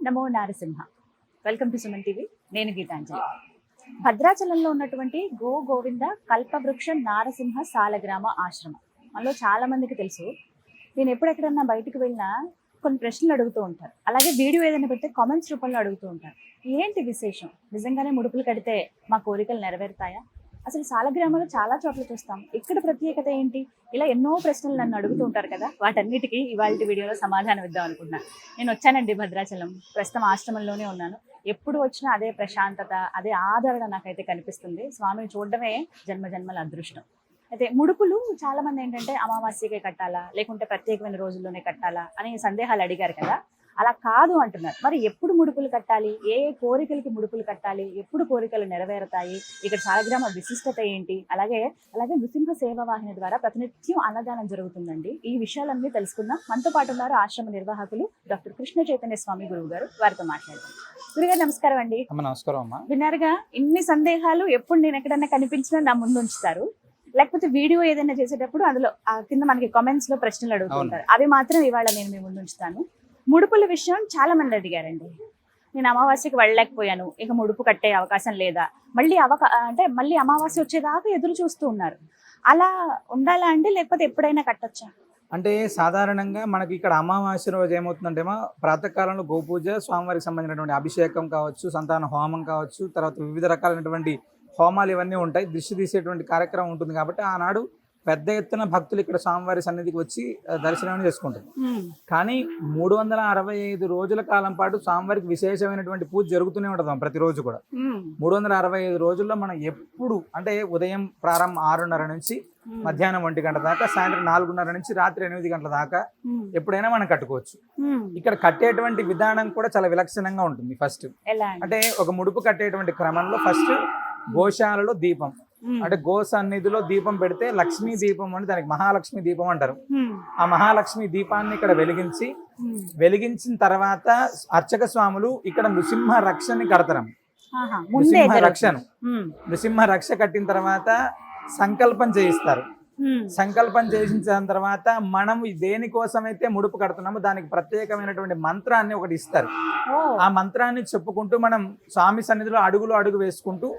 Namo Narasimha. Welcome to Suman TV. నేను గీతాంజలి. భద్రాచలంలో ఉన్నటువంటి గోవింద కల్పవృక్ష నారసింహ సాలగ్రామ ఆశ్రమం మనలో చాలా మందికి తెలుసు. నేను ఎప్పుడెక్కడన్నా బయటకు వెళ్ళినా కొన్ని ప్రశ్నలు అడుగుతూ ఉంటారు. అలాగే వీడియో ఏదైనా పెడితే కామెంట్స్ రూపంలో అడుగుతూ ఉంటారు. ఏంటి విశేషం? నిజంగానే ముడుపులు కడితే మా కోరికలు నెరవేరుతాయా? అసలు సాలగ్రామంలో చాలా చోట్ల చూస్తాం, ఇక్కడ ప్రత్యేకత ఏంటి? ఇలా ఎన్నో ప్రశ్నలు నన్ను అడుగుతూ ఉంటారు కదా. వాటన్నిటికీ ఇవాళ వీడియోలో సమాధానం ఇద్దాం అనుకుంటున్నాను. నేను వచ్చానండి భద్రాచలం, ప్రస్తుతం ఆశ్రమంలోనే ఉన్నాను. ఎప్పుడు వచ్చినా అదే ప్రశాంతత, అదే ఆదరణ నాకైతే కనిపిస్తుంది. స్వామిని చూడడమే జన్మ జన్మల అదృష్టం. అయితే ముడుపులు చాలా మంది ఏంటంటే అమావాస్యకే కట్టాలా, లేకుంటే ప్రత్యేకమైన రోజుల్లోనే కట్టాలా అని సందేహాలు అడిగారు కదా. అలా కాదు అంటున్నారు. మరి ఎప్పుడు ముడుపులు కట్టాలి, ఏ ఏ కోరికలకి ముడుపులు కట్టాలి, ఎప్పుడు కోరికలు నెరవేరుతాయి, ఇక్కడ సాలగ్రామ విశిష్టత ఏంటి, అలాగే నృసింహ సేవ వాహిని ద్వారా ప్రతినిత్యం అన్నదానం జరుగుతుందండి. ఈ విషయాలన్నీ తెలుసుకుందాం. మనతో పాటు ఉన్నారు ఆశ్రమ నిర్వాహకులు డాక్టర్ కృష్ణ చైతన్య స్వామి గురువు గారు. వారితో మాట్లాడదాం. గురుగారు నమస్కారం అండి. నమస్కారం అమ్మా. విన్నారుగా, ఇన్ని సందేహాలు ఎప్పుడు నేను ఎక్కడన్నా కనిపించినా నా ముందు ఉంచుతారు. లేకపోతే వీడియో ఏదైనా చేసేటప్పుడు అందులో కింద మనకి కామెంట్స్ లో ప్రశ్నలు అడుగుతుంటారు. అవి మాత్రం ఇవాళ నేను మీ ముందు ఉంచుతాను. ముడుపుల విషయం చాలా మంది అడిగారండి. నేను అమావాస్యకి వెళ్ళలేకపోయాను, ఇక ముడుపు కట్టే అవకాశం లేదా, మళ్ళీ అమావాస్య వచ్చేదాకా ఎదురు చూస్తూ ఉన్నారు. అలా ఉండాలా అండి, లేకపోతే ఎప్పుడైనా కట్టొచ్చా? అంటే సాధారణంగా మనకి ఇక్కడ అమావాస్య రోజు ఏమవుతుందంటేమో ప్రాతకాలంలో గోపూజ, స్వామివారికి సంబంధించినటువంటి అభిషేకం కావచ్చు, సంతాన హోమం కావచ్చు, తర్వాత వివిధ రకాలైనటువంటి హోమాలు ఇవన్నీ ఉంటాయి. దృష్టి తీసేటువంటి కార్యక్రమం ఉంటుంది. కాబట్టి ఆనాడు పెద్ద ఎత్తున భక్తులు ఇక్కడ స్వామివారి సన్నిధికి వచ్చి దర్శనం చేసుకుంటారు. కానీ 365 రోజుల కాలం పాటు స్వామివారికి విశేషమైనటువంటి పూజ జరుగుతూనే ఉంటుంది ప్రతిరోజు కూడా. 365 రోజుల్లో మనం ఎప్పుడు అంటే ఉదయం ప్రారంభం 6:30 నుంచి మధ్యాహ్నం 1 గంట దాకా, సాయంత్రం 4:30 నుంచి రాత్రి 8 గంటల దాకా ఎప్పుడైనా మనం కట్టుకోవచ్చు. ఇక్కడ కట్టేటువంటి విధానం కూడా చాలా విలక్షణంగా ఉంటుంది. ఫస్ట్ అంటే ఒక ముడుపు కట్టేటువంటి క్రమంలో ఫస్ట్ గోశాలలో దీపం, అంటే గో సన్నిధిలో దీపం పెడితే లక్ష్మీ దీపం అని, దానికి మహాలక్ష్మి దీపం అంటారు. ఆ మహాలక్ష్మి దీపాన్ని ఇక్కడ వెలిగించిన తర్వాత అర్చక స్వాములు ఇక్కడ నృసింహ రక్షని కడతారు. నృసింహ రక్ష కట్టిన తర్వాత సంకల్పం చేయిస్తారు. సంకల్పం చేసిన తర్వాత మనం దేనికోసమైతే ముడుపు కడుతున్నామో దానికి ప్రత్యేకమైనటువంటి మంత్రాన్ని ఒకటి ఇస్తారు. ఆ మంత్రాన్ని చెప్పుకుంటూ మనం స్వామి సన్నిధిలో అడుగు వేసుకుంటూ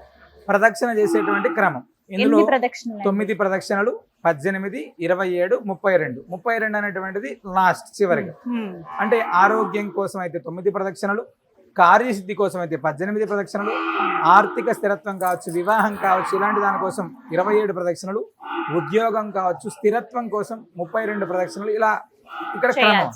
ప్రదక్షిణ చేసేటువంటి క్రమం. ఇందులో 9 ప్రదక్షిణలు, 18, 27, 32 అనేటువంటిది లాస్ట్ చివరిగా. అంటే ఆరోగ్యం కోసం అయితే 9 ప్రదక్షిణలు, కార్యసిద్ధి కోసం అయితే 18 ప్రదక్షిణలు, ఆర్థిక స్థిరత్వం కావచ్చు, వివాహం కావచ్చు, ఇలాంటి దానికోసం 27 ప్రదక్షిణలు, ఉద్యోగం కావచ్చు, స్థిరత్వం కోసం 32 ప్రదక్షిణలు. ఇలా ఇక్కడ క్రమం.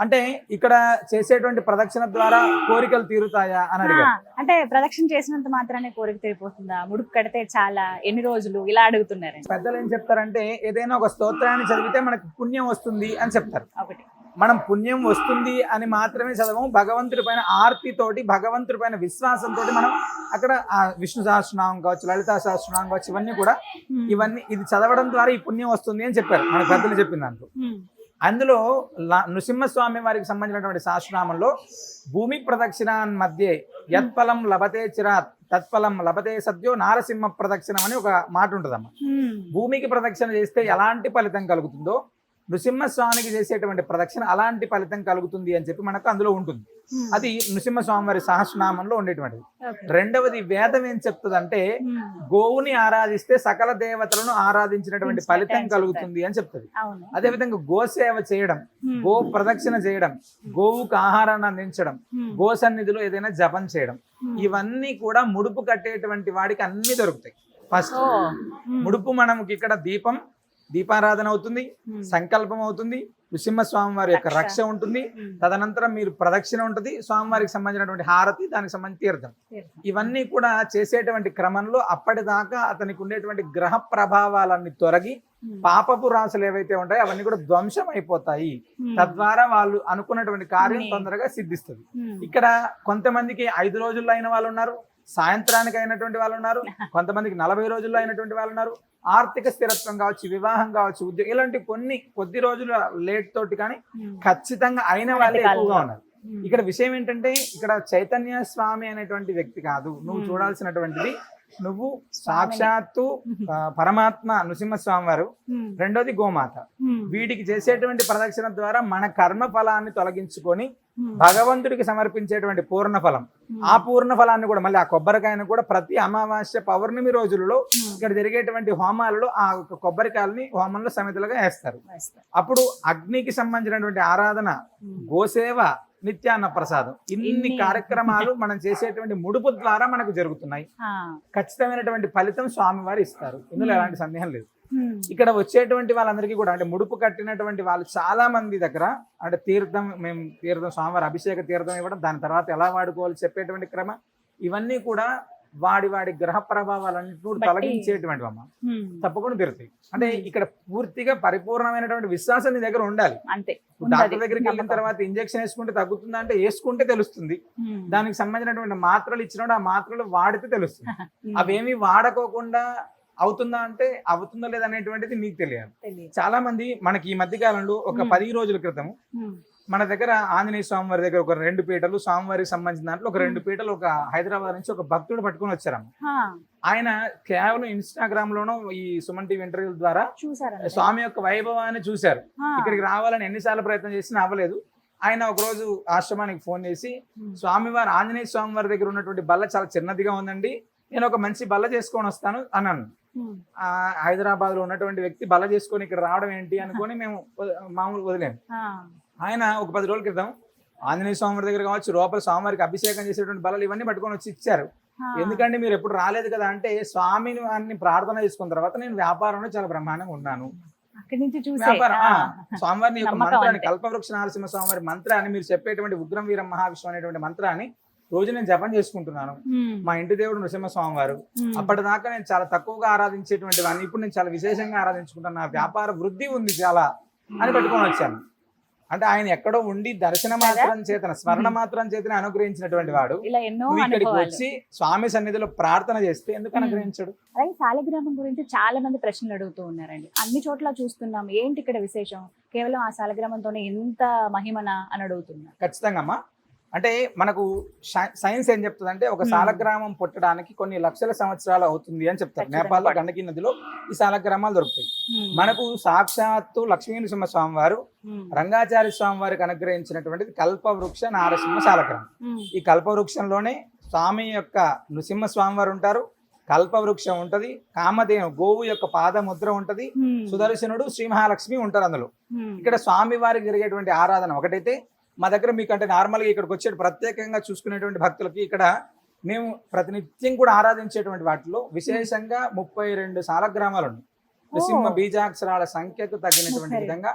అంటే ఇక్కడ చేసేటువంటి ప్రదక్షిణ ద్వారా కోరికలు తీరుతాయా అని అడిగారు. అంటే ప్రదక్షిణ చేసినంత మాత్రానే కోరిక తీరిపోతుందా? ముడుపు కడితే చాలా ఎన్ని రోజులు ఇలా అడుగుతున్నారు. పెద్దలు ఏం చెప్తారంటే ఏదైనా ఒక స్తోత్రాన్ని చదివితే మనకి పుణ్యం వస్తుంది అని చెప్తారు. మనం పుణ్యం వస్తుంది అని మాత్రమే చదవము. భగవంతుడి పైన ఆర్తితోటి, భగవంతుడి పైన విశ్వాసంతో మనం అక్కడ విష్ణు సహస్రనామం కావచ్చు, లలితా సహస్రనామం కావచ్చు, ఇవన్నీ ఇది చదవడం ద్వారా ఈ పుణ్యం వస్తుంది అని చెప్పారు మన పెద్దలు చెప్పిన దాంట్లో. అందులో నృసింహస్వామి వారికి సంబంధించినటువంటి సహస్రనామంలో భూమి ప్రదక్షిణ మధ్య యత్ఫలం లభతే చిరాత్ తత్ఫలం లభతే సద్యో నారసింహ ప్రదక్షిణం అని ఒక మాట ఉంటుందమ్మా. భూమికి ప్రదక్షిణ చేస్తే ఎలాంటి ఫలితం కలుగుతుందో నృసింహస్వామికి చేసేటువంటి ప్రదక్షిణ అలాంటి ఫలితం కలుగుతుంది అని చెప్పి మనకు అందులో ఉంటుంది. అది నృసింహస్వామి వారి సహస్రనామంలో ఉండేటువంటిది. రెండవది, వేదం ఏం చెప్తుందంటే గోవుని ఆరాధిస్తే సకల దేవతలను ఆరాధించినటువంటి ఫలితం కలుగుతుంది అని చెప్తుంది. అదేవిధంగా గోసేవ చేయడం, గో ప్రదక్షిణ చేయడం, గోవుకు ఆహారాన్ని అందించడం, గో సన్నిధిలో ఏదైనా జపం చేయడం, ఇవన్నీ కూడా ముడుపు కట్టేటువంటి వాడికి అన్ని దొరుకుతాయి. ఫస్ట్ ముడుపు మనకి ఇక్కడ దీపారాధన అవుతుంది, సంకల్పం అవుతుంది, నృసింహస్వామి వారి యొక్క రక్ష ఉంటుంది, తదనంతరం మీరు ప్రదక్షిణ ఉంటుంది, స్వామివారికి సంబంధించినటువంటి హారతి, దానికి సంబంధించిన తీర్థం, ఇవన్నీ కూడా చేసేటువంటి క్రమంలో అప్పటిదాకా అతనికి ఉండేటువంటి గ్రహ ప్రభావాలన్నీ తొలగి పాపపు రాశులు ఏవైతే ఉంటాయో అవన్నీ కూడా ధ్వంసం అయిపోతాయి. తద్వారా వాళ్ళు అనుకున్నటువంటి కార్యం తొందరగా సిద్ధిస్తుంది. ఇక్కడ కొంతమందికి 5 రోజుల్లో అయిన వాళ్ళు ఉన్నారు, సాయంత్రానికి అయినటువంటి వాళ్ళు ఉన్నారు, కొంతమందికి 40 రోజుల్లో అయినటువంటి వాళ్ళు ఉన్నారు. ఆర్థిక స్థిరత్వం కావచ్చు, వివాహం కావచ్చు, ఉద్యోగం, ఇలాంటి కొద్ది రోజుల లేట్ తోటి కానీ ఖచ్చితంగా అయిన వాళ్ళే ఎక్కువగా ఉన్నారు. ఇక్కడ విషయం ఏంటంటే ఇక్కడ చైతన్య స్వామి అనేటువంటి వ్యక్తి కాదు నువ్వు చూడాల్సినటువంటిది, నువ్వు సాక్షాత్తు పరమాత్మ నృసింహస్వామి వారు, రెండోది గోమాత. వీటికి చేసేటువంటి ప్రదక్షిణ ద్వారా మన కర్మ ఫలాన్ని తొలగించుకొని భగవంతుడికి సమర్పించేటువంటి పూర్ణ ఫలం, ఆ పూర్ణ ఫలాన్ని కూడా మళ్ళీ ఆ కొబ్బరికాయను కూడా ప్రతి అమావాస్య పౌర్ణమి రోజులలో ఇక్కడ జరిగేటువంటి హోమాలలో ఆ కొబ్బరికాయలని హోమంలో సమితులుగా వేస్తారు. అప్పుడు అగ్నికి సంబంధించినటువంటి ఆరాధన, గోసేవ, నిత్యాన్న ప్రసాదం, ఇన్ని కార్యక్రమాలు మనం చేసేటువంటి ముడుపు ద్వారా మనకు జరుగుతున్నాయి. ఖచ్చితమైనటువంటి ఫలితం స్వామివారు ఇస్తారు, ఇందులో ఎలాంటి సందేహం లేదు. ఇక్కడ వచ్చేటువంటి వాళ్ళందరికీ కూడా అంటే ముడుపు కట్టినటువంటి వాళ్ళు చాలా మంది దగ్గర అంటే తీర్థం, మేము తీర్థం స్వామివారి అభిషేక తీర్థం ఇవ్వడం, దాని తర్వాత ఎలా వాడుకోవాలి చెప్పేటువంటి క్రమ, ఇవన్నీ కూడా వాడి గ్రహ ప్రభావాలన్నింటినీ కూడా తొలగించేటువంటి అమ్మ తప్పకుండా తీరుతాయి. అంటే ఇక్కడ పూర్తిగా పరిపూర్ణమైనటువంటి విశ్వాసం నీ దగ్గర ఉండాలి. అంతే. డాక్టర్ దగ్గరికి వెళ్ళిన తర్వాత ఇంజెక్షన్ వేసుకుంటే తగ్గుతుందా అంటే వేసుకుంటే తెలుస్తుంది. దానికి సంబంధించినటువంటి మాత్రలు ఇచ్చినప్పుడు ఆ మాత్రలు వాడితే తెలుస్తుంది. అవేమి వాడకోకుండా అవుతుందా అంటే అవుతుందా లేదా అనేటువంటిది మీకు తెలియాలి. చాలా మంది మనకి ఈ మధ్య కాలంలో ఒక 10 రోజుల క్రితం మన దగ్గర ఆంజనేయ స్వామి వారి దగ్గర ఒక 2 పీటలు, స్వామివారికి సంబంధించిన దాంట్లో ఒక 2 పీటలు ఒక హైదరాబాద్ నుంచి ఒక భక్తుడు పట్టుకొని వచ్చారమ్మ. ఆయన కేవలం ఇన్స్టాగ్రామ్ లోనో ఈ సుమన్ టీవీ ఇంటర్వ్యూల ద్వారా స్వామి యొక్క వైభవాన్ని చూశారు. ఇక్కడికి రావాలని ఎన్నిసార్లు ప్రయత్నం చేసినా అవ్వలేదు. ఆయన ఒక రోజు ఆశ్రమానికి ఫోన్ చేసి, స్వామివారు ఆంజనేయ స్వామి వారి దగ్గర ఉన్నటువంటి బల్ల చాలా చిన్నదిగా ఉందండి, నేను ఒక మంచి బల్ల చేసుకొని వస్తాను అన్నాను. హైదరాబాద్ లో ఉన్నటువంటి వ్యక్తి బల్ల చేసుకొని ఇక్కడ రావడం ఏంటి అనుకొని మేము మామూలు వదిలేము. ఆయన ఒక 10 రోజుల క్రితం ఆంజనేయ స్వామి దగ్గర కావచ్చు, లోపల స్వామివారికి అభిషేకం చేసేటువంటి బల్లలు ఇవన్నీ పట్టుకొని వచ్చి ఇచ్చారు. ఎందుకంటే మీరు ఎప్పుడు రాలేదు కదా అంటే, స్వామిని అన్ని ప్రార్థన చేసుకున్న తర్వాత నేను వ్యాపారంలో చాలా బ్రహ్మాండంగా ఉన్నాను. స్వామివారిని యొక్క మంత్రాన్ని, కల్పవృక్ష నరసింహ స్వామివారి మంత్రాన్ని, మీరు చెప్పేటువంటి ఉగ్రం వీరం మహావిష్ణు అనేటువంటి మంత్రాన్ని రోజు నేను జపం చేసుకుంటున్నాను. మా ఇంటి దేవుడు నృసింహస్వామి వారు. అప్పటిదాకా నేను చాలా తక్కువగా ఆరాధించేటువంటి వాడిని, ఇప్పుడు నేను చాలా విశేషంగా ఆరాధించుకుంటాను, నా వ్యాపార వృద్ధి ఉంది చాలా అని పట్టుకొని వచ్చాను. అంటే ఆయన ఎక్కడో ఉండి దర్శన మాత్రం చేతన, స్మరణ మాత్రం చేతనే అనుగ్రహించినటువంటి వాడు ఇక్కడికి వచ్చి స్వామి సన్నిధిలో ప్రార్థన చేస్తే ఎందుకు అనుగ్రహించడు? అలాగే సాలగ్రామం గురించి చాలా మంది ప్రశ్నలు అడుగుతూ ఉన్నారండి. అన్ని చోట్ల చూస్తున్నాం, ఏంటి ఇక్కడ విశేషం, కేవలం ఆ సాలగ్రామంతోనే ఎంత మహిమన అని అడుగుతున్నారు. ఖచ్చితంగా అమ్మా. అంటే మనకు సైన్స్ ఏం చెప్తుందంటే, ఒక సాలగ్రామం పుట్టడానికి కొన్ని లక్షల సంవత్సరాలు అవుతుంది అని చెప్తారు. నేపాల్లో గండకి నదిలో ఈ సాలగ్రామాలు దొరుకుతాయి. మనకు సాక్షాత్తు లక్ష్మీ నృసింహ స్వామి వారు, రంగాచార్య స్వామి వారికి అనుగ్రహించినటువంటిది కల్పవృక్ష నారసింహ సాలగ్రామం. ఈ కల్పవృక్షంలోనే స్వామి యొక్క నృసింహ స్వామి వారు ఉంటారు, కల్పవృక్షం ఉంటది, కామధేను గోవు యొక్క పాదముద్ర ఉంటది, సుదర్శనుడు, శ్రీ మహాలక్ష్మి ఉంటారు అందులో. ఇక్కడ స్వామి వారికి జరిగేటువంటి ఆరాధన ఒకటైతే, మా దగ్గర మీకంటే నార్మల్గా ఇక్కడికి వచ్చే ప్రత్యేకంగా చూసుకునేటువంటి భక్తులకి ఇక్కడ మేము ప్రతినిత్యం కూడా ఆరాధించేటువంటి వాటిలో విశేషంగా 32 సాలగ్రామాలు ఉన్నాయి. నృసింహ బీజాక్షరాల సంఖ్యకు తగినటువంటి విధంగా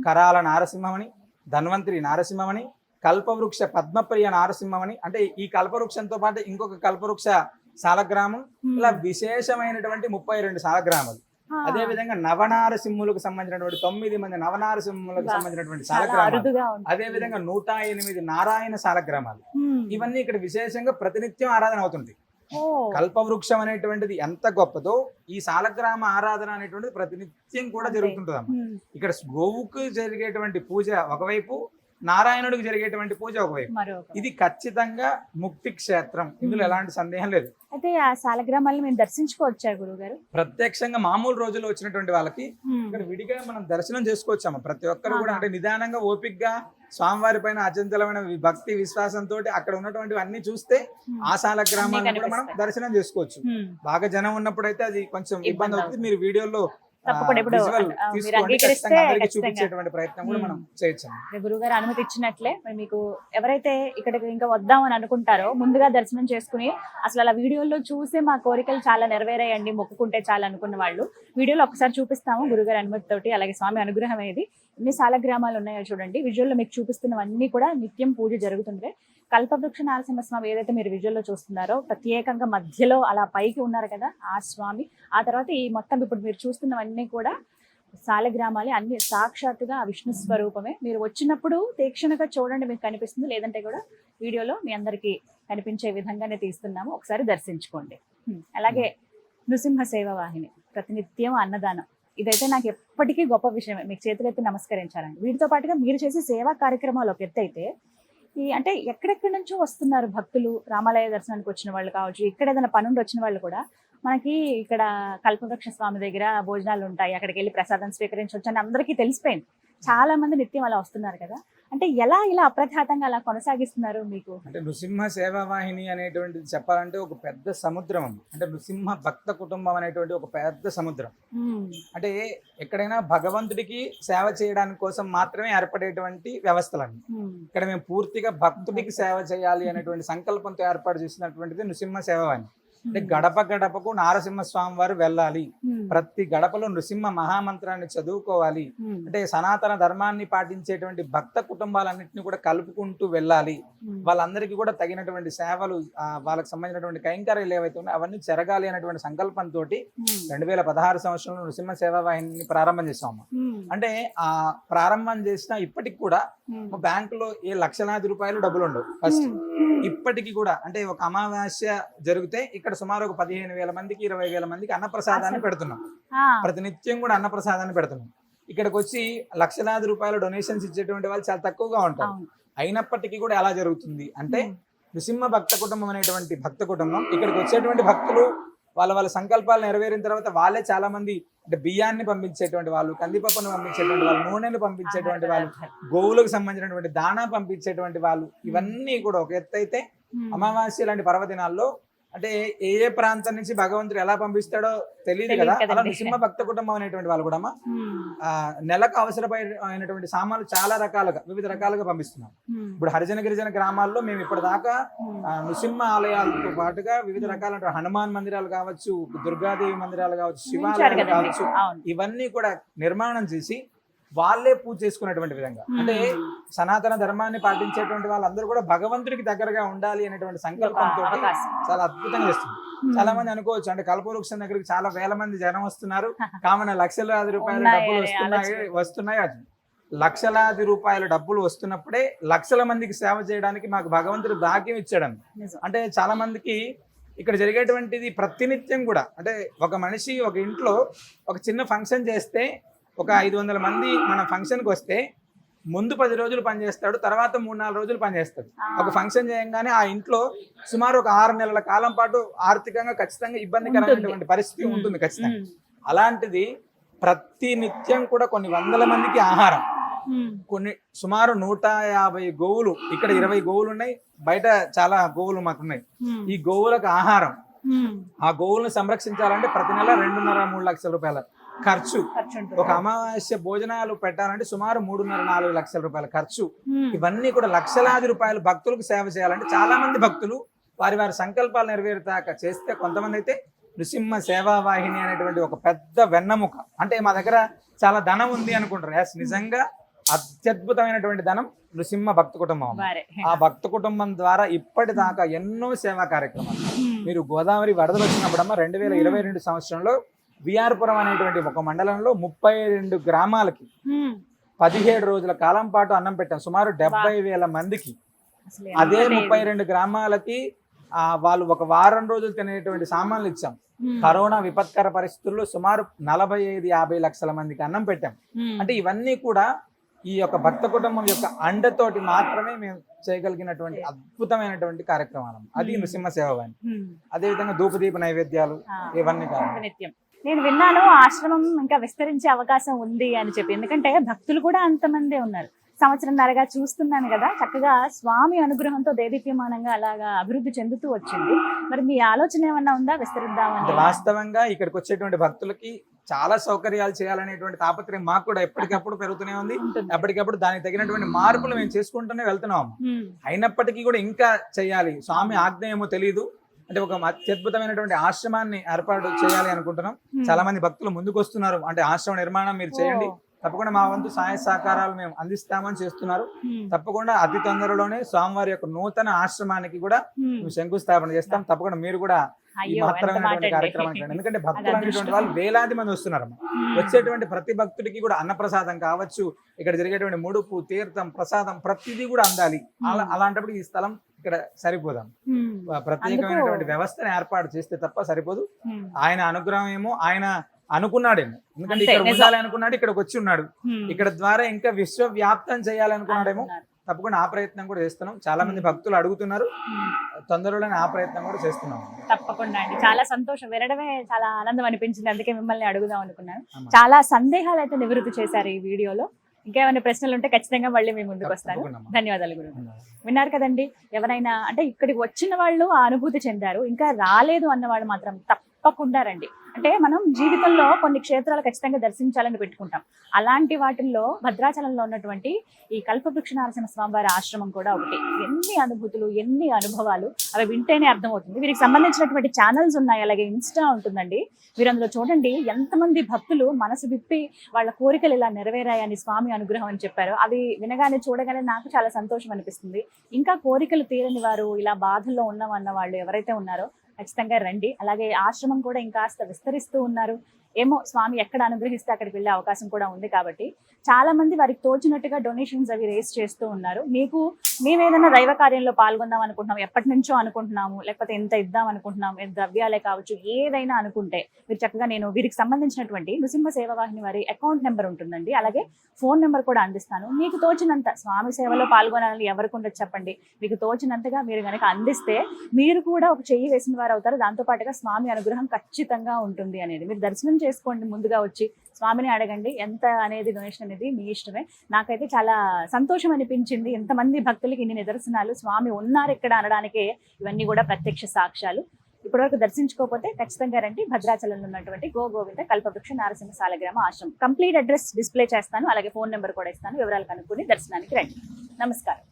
కరాల నారసింహమని, ధన్వంతరి నారసింహమని, కల్పవృక్ష పద్మప్రియ నారసింహమని, అంటే ఈ కల్పవృక్షంతో పాటు ఇంకొక కల్పవృక్ష సాలగ్రామం, ఇలా విశేషమైనటువంటి 32 సాలగ్రామాలు. అదే విధంగా నవనారసింహులకు సంబంధించినటువంటి 9 మంది నవనారసింహులకు సంబంధించినటువంటి సాలగ్రామాలు, అదే విధంగా 108 నారాయణ సాలగ్రామాలు. ఇవన్నీ ఇక్కడ విశేషంగా ప్రతినిత్యం ఆరాధన అవుతుంది. కల్పవృక్షం అనేటువంటిది ఎంత గొప్పదో, ఈ సాలగ్రామ ఆరాధన అనేటువంటిది ప్రతినిత్యం కూడా జరుగుతుంటదమ్మా. ఇక్కడ గోవుకు జరిగేటువంటి పూజ ఒకవైపు, నారాయణుడికి జరిగేటువంటి పూజ ఒకవైపు. ఇది ఖచ్చితంగా ముక్తి క్షేత్రం, ఇందులో ఎలాంటి సందేహం లేదు. అయితే ఆ సాలగ్రామాలను మేము దర్శించుకోవచ్చా గురుగారు? ప్రత్యక్షంగా మామూలు రోజుల్లో వచ్చినటువంటి వాళ్ళకి ఇక్కడ విడిగా మనం దర్శనం చేసుకోవచ్చాము. ప్రతి ఒక్కరు కూడా అంటే నిదానంగా ఓపికగా స్వామివారి పైన అచంచలమైన భక్తి విశ్వాసంతో అక్కడ ఉన్నటువంటి అన్ని చూస్తే ఆ సాలగ్రామాలను కూడా మనం దర్శనం చేసుకోవచ్చు. బాగా జనం ఉన్నప్పుడు అయితే అది కొంచెం ఇబ్బంది అవుతుంది. మీరు వీడియోలో చూపించేటువంటి ప్రయత్నం కూడా మనం చేయొచ్చు. గురుగారు అనుమతి ఇచ్చినట్లే మీకు ఎవరైతే ఇక్కడికి ఇంకా వద్దామని అనుకుంటారో ముందుగా దర్శనం చేసుకుని అసలు అలా వీడియోలో చూసి మా కోరికలు చాలా నెరవేరాయండి, మొక్కుకుంటే చాలా అనుకున్న వాళ్ళు వీడియోలో ఒకసారి చూపిస్తాము గురుగారు అనుమతితోటి. అలాగే స్వామి అనుగ్రహం అనేది ఎన్ని సాలగ్రామాలు ఉన్నాయో చూడండి. విజువల్లో మీకు చూపిస్తున్నవన్నీ కూడా నిత్యం పూజ జరుగుతుంది. కల్పవృక్ష నరసింహస్వామి ఏదైతే మీరు విజువల్లో చూస్తున్నారో ప్రత్యేకంగా మధ్యలో అలా పైకి ఉన్నారు కదా ఆ స్వామి. ఆ తర్వాత ఈ మొత్తం ఇప్పుడు మీరు చూస్తున్నవన్నీ కూడా సాలగ్రామాలే, అన్ని సాక్షాత్తుగా ఆ విష్ణు స్వరూపమే. మీరు వచ్చినప్పుడు తీక్షణగా చూడండి, మీకు కనిపిస్తుంది. లేదంటే కూడా వీడియోలో మీ అందరికీ కనిపించే విధంగానే తీస్తున్నాము, ఒకసారి దర్శించుకోండి. అలాగే నృసింహ సేవ వాహిని ప్రతినిత్యం అన్నదానం, ఇదైతే నాకు ఎప్పటికీ గొప్ప విషయమే. మీకు చేతులెత్తి నమస్కరించాలండి. వీటితో పాటుగా మీరు చేసే సేవా కార్యక్రమాలు ఒక ఎత్తు అయితే, ఈ అంటే ఎక్కడెక్కడి నుంచో వస్తున్నారు భక్తులు, రామాలయ దర్శనానికి వచ్చిన వాళ్ళు కావచ్చు, ఇక్కడ ఏదైనా పనుండి వచ్చిన వాళ్ళు కూడా మనకి ఇక్కడ కల్పవృక్ష స్వామి దగ్గర భోజనాలు ఉంటాయి, అక్కడికి వెళ్ళి ప్రసాదం స్వీకరించవచ్చు అని అందరికీ తెలిసిపోయింది. చాలా మంది నిత్యం అలా వస్తున్నారు కదా, అంటే ఎలా ఇలా అప్రఘాతంగా అలా కొనసాగిస్తున్నారు మీకు? అంటే నృసింహ సేవా వాహిని అనేటువంటిది చెప్పాలంటే ఒక పెద్ద సముద్రం అమ్మ. అంటే నృసింహ భక్త కుటుంబం అనేటువంటి ఒక పెద్ద సముద్రం. అంటే ఎక్కడైనా భగవంతుడికి సేవ చేయడానికి కోసం మాత్రమే ఏర్పడేటువంటి వ్యవస్థలన్నీ. ఇక్కడ మేము పూర్తిగా భక్తుడికి సేవ చేయాలి అనేటువంటి సంకల్పంతో ఏర్పాటు చేసినటువంటిది నృసింహ సేవా వాహిని. అంటే గడప గడపకు నారసింహస్వామి వారు వెళ్ళాలి, ప్రతి గడపలో నృసింహ మహామంత్రాన్ని చదువుకోవాలి, అంటే సనాతన ధర్మాన్ని పాటించేటువంటి భక్త కుటుంబాలన్నింటినీ కూడా కలుపుకుంటూ వెళ్ళాలి, వాళ్ళందరికీ కూడా తగినటువంటి సేవలు వాళ్ళకి సంబంధించినటువంటి కైంకర్యాలు ఏవైతే ఉన్నాయో అవన్నీ జరగాలి అనేటువంటి సంకల్పంతో 2016 సంవత్సరంలో నృసింహ సేవా వాహిని ప్రారంభం చేసాము. అంటే ఆ ప్రారంభం చేసిన ఇప్పటికి కూడా మా బ్యాంకులో లక్షలాది రూపాయలు డబ్బులు ఉండవు. ఫస్ట్ ఇప్పటికి కూడా అంటే ఒక అమావాస్య జరిగితే ఇక్కడ సుమారు ఒక 15,000 మందికి 20,000 మందికి అన్నప్రసాదాన్ని పెడుతున్నాం. ప్రతినిత్యం కూడా అన్నప్రసాదాన్ని పెడుతున్నాం. ఇక్కడికి వచ్చి లక్షలాది రూపాయల డొనేషన్స్ ఇచ్చేటువంటి వాళ్ళు చాలా తక్కువగా ఉంటారు. అయినప్పటికీ కూడా ఎలా జరుగుతుంది అంటే నృసింహ భక్త కుటుంబం అనేటువంటి భక్త కుటుంబం ఇక్కడికి వచ్చేటువంటి భక్తులు వాళ్ళ సంకల్పాలు నెరవేరిన తర్వాత వాళ్ళే చాలా మంది అంటే బియ్యాన్ని పంపించేటువంటి వాళ్ళు, కందిపప్పును పంపించేటువంటి వాళ్ళు, నూనెను పంపించేటువంటి వాళ్ళు, గోవులకు సంబంధించినటువంటి దాణా పంపించేటువంటి వాళ్ళు, ఇవన్నీ కూడా ఒక ఎత్తు అయితే అమావాస్య లాంటి పర్వదినాల్లో అంటే ఏ ఏ ప్రాంతం నుంచి భగవంతుడు ఎలా పంపిస్తాడో తెలియదు కదా, అలా నృసింహ భక్త కుటుంబం అనేటువంటి వాళ్ళు కూడా నెలకు అవసరమైనటువంటి సామాన్లు చాలా రకాలుగా వివిధ రకాలుగా పంపిస్తున్నాం. ఇప్పుడు హరిజన గిరిజన గ్రామాల్లో మేము ఇప్పటిదాకా నృసింహ ఆలయాలతో పాటుగా వివిధ రకాల హనుమాన్ మందిరాలు కావచ్చు, దుర్గాదేవి మందిరాలు కావచ్చు, శివాలయాలు కావచ్చు, ఇవన్నీ కూడా నిర్మాణం చేసి వాళ్ళే పూజ చేసుకునేటువంటి విధంగా అంటే సనాతన ధర్మాన్ని పాటించేటువంటి వాళ్ళందరూ కూడా భగవంతుడికి దగ్గరగా ఉండాలి అనేటువంటి సంకల్పంతో చాలా అద్భుతంగా చేస్తుంది. చాలా మంది అనుకోవచ్చు అంటే కల్పవృక్షం దగ్గరికి చాలా వేల మంది జనం వస్తున్నారు, కామన్ లక్షలాది రూపాయల డబ్బులు వస్తున్నాయి. అది లక్షలాది రూపాయల డబ్బులు వస్తున్నప్పుడే లక్షల మందికి సేవ చేయడానికి మాకు భగవంతుడు భాగ్యం ఇచ్చాడని. అంటే చాలా మందికి ఇక్కడ జరిగేటువంటిది ప్రతినిత్యం కూడా అంటే ఒక మనిషి ఒక ఇంట్లో ఒక చిన్న ఫంక్షన్ చేస్తే ఒక 500 మంది మన ఫంక్షన్కి వస్తే ముందు 10 రోజులు పనిచేస్తాడు, తర్వాత 3-4 రోజులు పనిచేస్తాడు. ఒక ఫంక్షన్ చేయంగానే ఆ ఇంట్లో సుమారు ఒక 6 నెలల కాలం పాటు ఆర్థికంగా ఖచ్చితంగా ఇబ్బందికరమైనటువంటి పరిస్థితి ఉంటుంది ఖచ్చితంగా. అలాంటిది ప్రతి నిత్యం కూడా కొన్ని వందల మందికి ఆహారం, కొన్ని సుమారు 150 గోవులు, ఇక్కడ 20 గోవులు ఉన్నాయి, బయట చాలా గోవులు మాకున్నాయి. ఈ గోవులకు ఆహారం, ఆ గోవులను సంరక్షించాలంటే ప్రతి నెల 2.5-3 లక్షల రూపాయల ఖర్చు. ఒక అమావాస్య భోజనాలు పెట్టాలంటే సుమారు 3.5-4 లక్షల రూపాయల ఖర్చు. ఇవన్నీ కూడా లక్షలాది రూపాయలు భక్తులకు సేవ చేయాలంటే చాలా మంది భక్తులు వారి సంకల్పాలు నెరవేరుతాక చేస్తే, కొంతమంది అయితే నృసింహ సేవా వాహిని అనేటువంటి ఒక పెద్ద వెన్నముక. అంటే మా దగ్గర చాలా ధనం ఉంది అనుకుంటారు, ఎస్ నిజంగా అత్యద్భుతమైనటువంటి ధనం నృసింహ భక్త కుటుంబం. ఆ భక్త కుటుంబం ద్వారా ఇప్పటిదాకా ఎన్నో సేవా కార్యక్రమాలు. మీరు గోదావరి వరదలు వచ్చినప్పుడమ్మా 2022 సంవత్సరంలో విఆర్పురం అనేటువంటి ఒక మండలంలో 32 గ్రామాలకి 17 రోజుల కాలం పాటు అన్నం పెట్టాం, సుమారు 70,000 మందికి. అదే 32 గ్రామాలకి వాళ్ళు ఒక వారం రోజులు తినేటువంటి సామాన్లు ఇచ్చాం. కరోనా విపత్కర పరిస్థితుల్లో సుమారు 45-50 లక్షల మందికి అన్నం పెట్టాం. అంటే ఇవన్నీ కూడా ఈ యొక్క భక్త కుటుంబం యొక్క అండతోటి మాత్రమే మేము చేయగలిగినటువంటి అద్భుతమైనటువంటి కార్యక్రమాలు. అది నృసింహ సేవ వాహిని. అదేవిధంగా ధూపదీప నైవేద్యాలు ఇవన్నీ కాదు. నేను విన్నాను ఆశ్రమం ఇంకా విస్తరించే అవకాశం ఉంది అని చెప్పి, ఎందుకంటే భక్తులు కూడా అంతమందే ఉన్నారు. సంవత్సరంన్నరగా చూస్తున్నాను కదా, చక్కగా స్వామి అనుగ్రహంతో దేదీప్యమానంగా అలాగా అభివృద్ధి చెందుతూ వచ్చింది. మరి మీ ఆలోచన ఏమన్నా ఉందా విస్తరిద్దామని? వాస్తవంగా ఇక్కడికి వచ్చేటువంటి భక్తులకి చాలా సౌకర్యాలు చేయాలనేటువంటి తాపత్రయం మాకు కూడా ఎప్పటికప్పుడు పెరుగుతూనే ఉంది. ఎప్పటికప్పుడు దానికి తగినటువంటి మార్పులు మేము చేసుకుంటూనే వెళ్తున్నాము. అయినప్పటికీ కూడా ఇంకా చేయాలి, స్వామి ఆజ్ఞ ఏమో తెలియదు. అంటే ఒక అత్యద్భుతమైనటువంటి ఆశ్రమాన్ని ఏర్పాటు చేయాలి అనుకుంటున్నాం. చాలా మంది భక్తులు ముందుకు వస్తున్నారు, అంటే ఆశ్రమ నిర్మాణం మీరు చేయండి, తప్పకుండా మా వంతు సహాయ సహకారాలు మేము అందిస్తామని చేస్తున్నారు. తప్పకుండా అతి తొందరలోనే స్వామివారి యొక్క నూతన ఆశ్రమానికి కూడా శంకుస్థాపన చేస్తాం. తప్పకుండా మీరు కూడా ఈ మహత్తరమైనటువంటి కార్యక్రమం, ఎందుకంటే భక్తులు అనేటువంటి వాళ్ళు వేలాది మంది వస్తున్నారు. వచ్చేటువంటి ప్రతి భక్తుడికి కూడా అన్నప్రసాదం కావచ్చు, ఇక్కడ జరిగేటువంటి ముడుపు, తీర్థం, ప్రసాదం ప్రతిదీ కూడా అందాలి. అలాంటప్పుడు ఈ స్థలం ఇక్కడ సరిపోదాం. ప్రత్యేకమైనటువంటి వ్యవస్థను ఏర్పాటు చేస్తే తప్ప సరిపోదు. ఆయన అనుగ్రహం ఏమో ఆయన అనుకున్నాడేమో, ఎందుకంటే ఇక్కడ ఉండాలి అనుకున్నాడు, ఇక్కడికి వచ్చి ఉన్నాడు. ఇక్కడ ద్వారా ఇంకా విశ్వవ్యాప్తం చేయాలనుకున్నాడేమో, తప్పకుండా ఆ ప్రయత్నం కూడా చేస్తున్నాం. చాలా మంది భక్తులు అడుగుతున్నారు, తొందరలోనే ఆ ప్రయత్నం కూడా చేస్తున్నాం. తప్పకుండా అండి, చాలా సంతోషం, వినడమే చాలా ఆనందం అనిపించింది, అందుకే మిమ్మల్ని అడుగుదాం అనుకున్నాను. అమ్మా. చాలా సందేహాలు అయితే నివృత్తి చేశారు ఈ వీడియోలో. ఇంకేమైనా ప్రశ్నలు ఉంటే ఖచ్చితంగా మళ్ళీ మీ ముందుకు వస్తాను. తప్పకుండా అమ్మా. ధన్యవాదాలు గురు. విన్నారు కదండి, ఎవరైనా అంటే ఇక్కడికి వచ్చిన వాళ్ళు ఆ అనుభూతి చెందారు, ఇంకా రాలేదు అన్న వాళ్ళు మాత్రం తప్పకుండా రండి. అంటే మనం జీవితంలో కొన్ని క్షేత్రాలు ఖచ్చితంగా దర్శించాలని పెట్టుకుంటాం. అలాంటి వాటిల్లో భద్రాచలంలో ఉన్నటువంటి ఈ కల్పవృక్ష నరసింహ స్వామివారి ఆశ్రమం కూడా ఒకటి. ఎన్ని అనుభూతులు, ఎన్ని అనుభవాలు, అవి వింటేనే అర్థమవుతుంది. వీరికి సంబంధించినటువంటి ఛానల్స్ ఉన్నాయి, అలాగే ఇన్స్టా ఉంటుందండి. మీరు అందులో చూడండి ఎంతమంది భక్తులు మనసు విప్పి వాళ్ళ కోరికలు ఇలా నెరవేరాయని స్వామి అనుగ్రహం అని చెప్పారు. అవి వినగానే చూడగానే నాకు చాలా సంతోషం అనిపిస్తుంది. ఇంకా కోరికలు తీరని వారు, ఇలా బాధల్లో ఉన్నామన్న వాళ్ళు ఎవరైతే ఉన్నారో ఖచ్చితంగా రండి. అలాగే ఆశ్రమం కూడా ఇంకాస్త విస్తరిస్తూ ఉన్నారు. ఏమో స్వామి ఎక్కడ అనుగ్రహిస్తే అక్కడికి వెళ్ళే అవకాశం కూడా ఉంది. కాబట్టి చాలా మంది వారికి తోచినట్టుగా డొనేషన్స్ అవి రేస్ చేస్తూ ఉన్నారు. మీకు మేమేదైనా దైవ కార్యంలో పాల్గొందాం అనుకుంటున్నాం, ఎప్పటి నుంచో అనుకుంటున్నాము, లేకపోతే ఎంత ఇద్దాం అనుకుంటున్నాం, ద్రవ్యాలే కావచ్చు, ఏదైనా అనుకుంటే మీరు చక్కగా నేను వీరికి సంబంధించినటువంటి నృసింహ సేవావాహిని వారి అకౌంట్ నెంబర్ ఉంటుందండి, అలాగే ఫోన్ నెంబర్ కూడా అందిస్తాను. మీకు తోచినంత స్వామి సేవలో పాల్గొనాలని ఎవరికి ఉండదు చెప్పండి. మీకు తోచినంతగా మీరు కనుక అందిస్తే మీరు కూడా ఒక చెయ్యి వేసిన వారు అవుతారు. దాంతో పాటుగా స్వామి అనుగ్రహం ఖచ్చితంగా ఉంటుంది అనేది. మీరు దర్శనం చేసుకోండి, ముందుగా వచ్చి స్వామిని అడగండి. ఎంత అనేది డొనేషన్ అనేది మీ ఇష్టమే. నాకైతే చాలా సంతోషం అనిపించింది. ఎంతమంది భక్తులకి ఇన్ని నిదర్శనాలు, స్వామి ఉన్నారు ఇక్కడ అనడానికే ఇవన్నీ కూడా ప్రత్యక్ష సాక్ష్యాలు. ఇప్పటివరకు దర్శించుకోకపోతే ఖచ్చితంగా రండి. భద్రాచలంలో ఉన్నటువంటి గోవింద కల్పవృక్ష నారసింహ సాలగ్రామ ఆశ్రమం. కంప్లీట్ అడ్రస్ డిస్ప్లే చేస్తాను, అలాగే ఫోన్ నెంబర్ కూడా ఇస్తాను. వివరాలు కనుక్కొని దర్శనానికి రండి. నమస్కారం.